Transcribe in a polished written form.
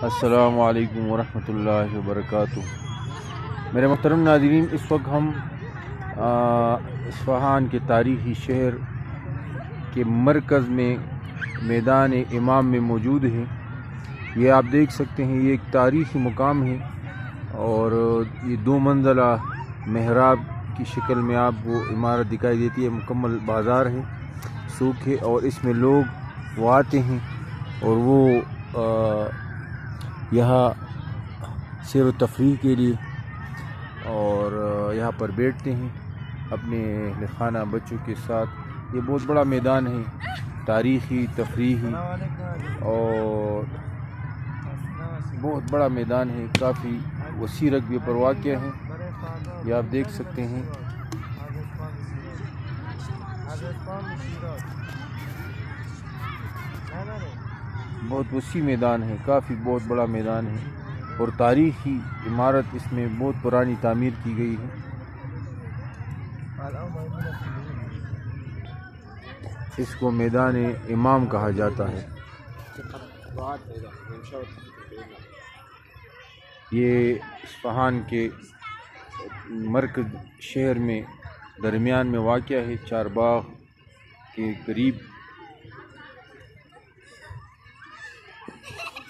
السلام علیکم ورحمۃ اللہ وبرکاتہ۔ میرے محترم ناظرین، اس وقت ہم اصفہان کے تاریخی شہر کے مرکز میں میدان امام میں موجود ہیں۔ یہ آپ دیکھ سکتے ہیں، یہ ایک تاریخی مقام ہے اور یہ 2 منزلہ محراب کی شکل میں آپ وہ عمارت دکھائی دیتی ہے۔ مکمل بازار ہے، سوق ہے، اور اس میں لوگ وہ آتے ہیں اور وہ یہاں سیر و تفریح کے لیے اور یہاں پر بیٹھتے ہیں اپنے اہل خانہ بچوں کے ساتھ۔ یہ بہت بڑا میدان ہے، تاریخی، تفریحی اور بہت بڑا میدان ہے، کافی وسیع رقبے پر واقع ہے۔ یہ آپ دیکھ سکتے ہیں۔ بہت وسیع میدان ہے، کافی بہت بڑا میدان ہے اور تاریخی عمارت اس میں بہت پرانی تعمیر کی گئی ہے۔ اس کو میدان امام کہا جاتا ہے۔ یہ اصفہان کے مرکز شہر میں درمیان میں واقع ہے، چار باغ کے قریب